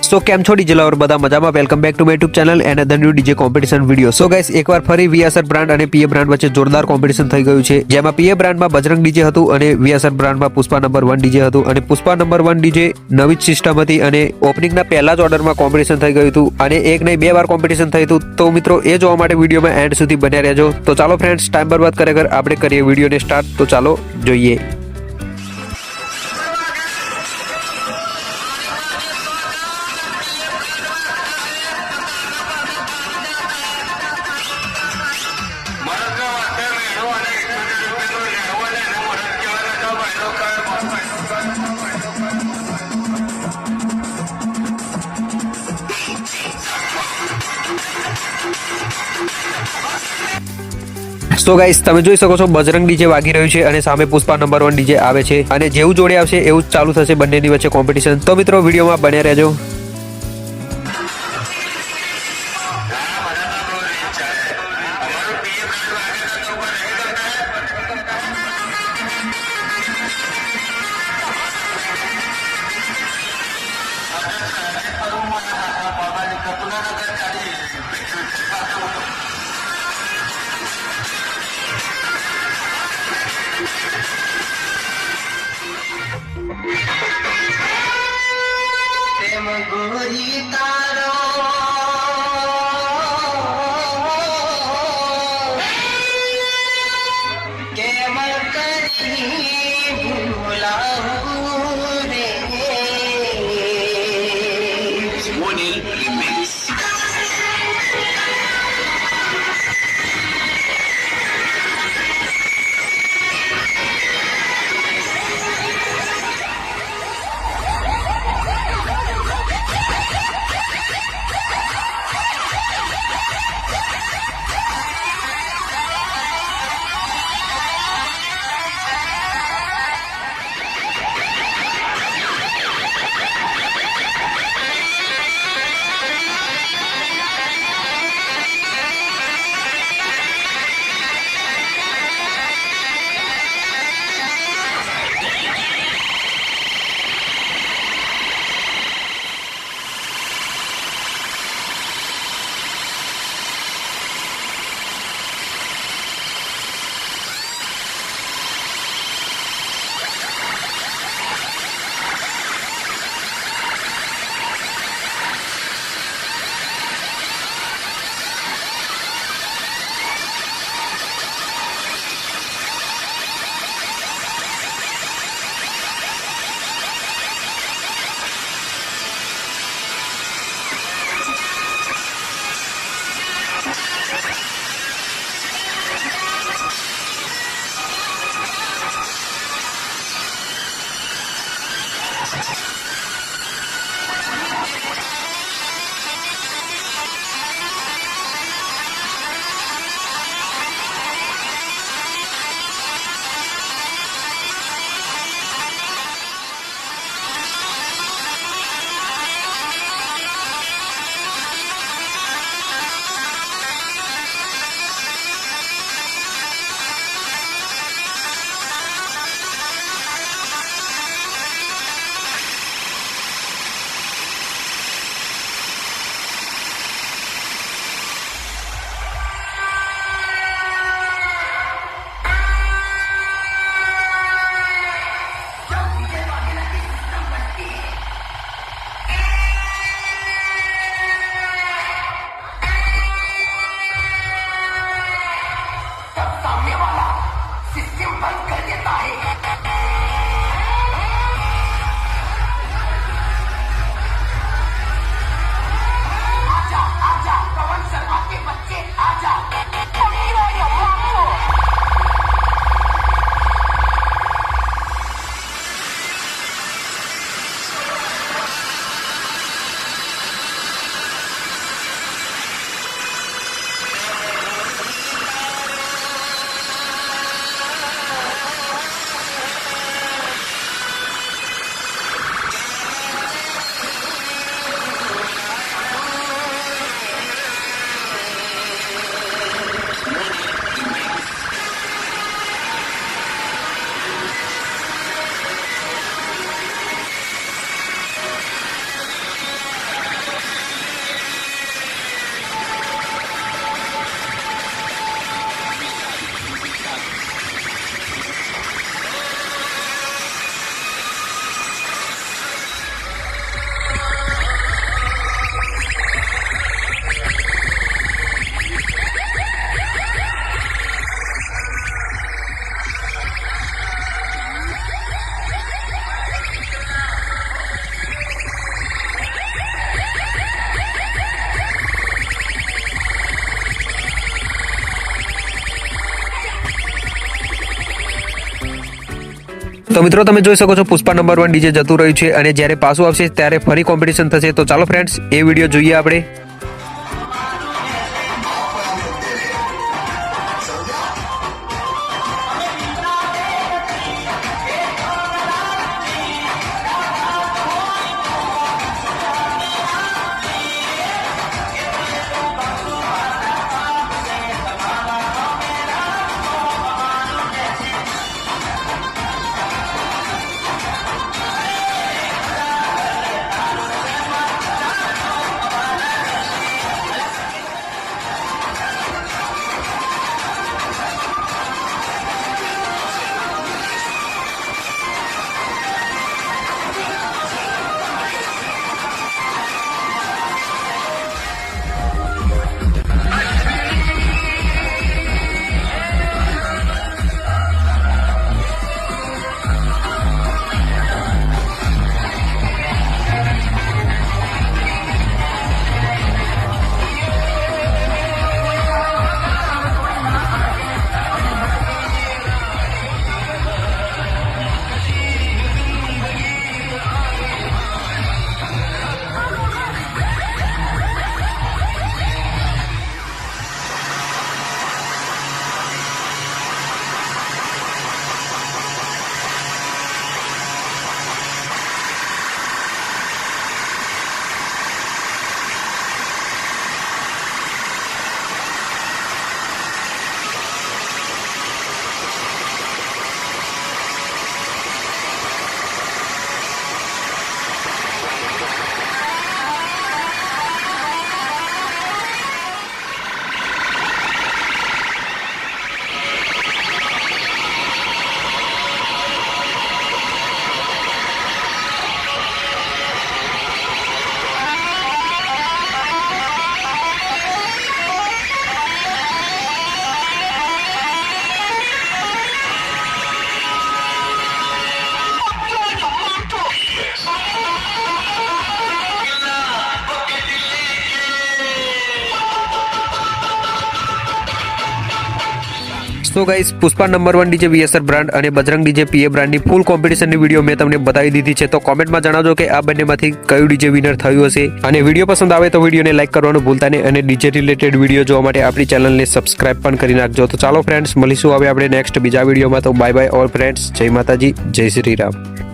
सो केम छो DJ lover बधा मजामां। Welcome back to my YouTube channel and other new DJ competition video. So guys एक बार फरी वीएसआर ब्रांड અને પીએ બ્રાન્ડ વચ્ચે જોરદાર કોમ્પિટિશન થઈ ગયું છે, જેમાં પીએ બ્રાન્ડમાં બજરંગ ડીજે હતું અને વીએસઆર બ્રાન્ડમાં પુષ્પા નંબર 1 ડીજે હતું અને પુષ્પા નંબર 1 ડીજે નવી જ સિસ્ટમ હતી અને ઓપનિંગના પહેલા જ ઓર્ડરમાં કોમ્પિટિશન થઈ ગયું હતું અને એક નહીં બે વાર કોમ્પિટિશન થયું હતું। તો મિત્રો એ જોવા માટે વિડીયોમાં એન્ડ સુધી બન્યા રહેજો। તો ચાલો ફ્રેન્ડ્સ, ટાઈમ બરબાદ કર્યા વગર આપણે કરીએ વિડીયોને સ્ટાર્ટ। તો ચાલો જોઈએ। तो गाइस તમે જોઈ શકો છો બજરંગ ડીજે વાગી રહ્યું છે અને સામે પુષ્પા નંબર 1 ડીજે આવે છે અને જેવું જોડે આવશે એવું જ ચાલુ થશે બંનેની વચ્ચે કોમ્પિટિશન। તો મિત્રો વિડીયોમાં બન્યા રહેજો। गोरी तारो केमल करी भूलाऊं रे मोनिल रिमिक्स। તો મિત્રો તમે જોઈ શકો છો પુષ્પા નંબર 1 ડીજે જતું રહ્યું છે અને જ્યારે પાછું આવશે ત્યારે ફરી કોમ્પિટિશન થશે. તો ચાલો ફ્રેન્ડ્સ એ વિડીયો જોઈએ આપણે. તો guys Pushpa number 1 DJ VSR brand અને બજરંગ ડીજે પીએ બ્રાન્ડની ફૂલ કોમ્પિટિશનની વિડીયો મેં તમને બતાવી દીધી છે. તો કોમેન્ટમાં જણાવજો કે આ બંનેમાંથી કયું ડીજે વિનર થયું હશે. અને વિડીયો પસંદ આવે તો વિડીયોને લાઈક કરવાનું ભૂલતા નહીં અને ડીજે રિલેટેડ વિડીયો જોવા માટે આપણી ચેનલને સબસ્ક્રાઇબ પણ કરી નાખજો. તો ચાલો ફ્રેન્ડ્સ મળીશું હવે આપણે નેક્સ્ટ બીજા વિડીયોમાં. તો બાય બાય ઓલ ફ્રેન્ડ્સ. જય માતાજી, જય શ્રી રામ.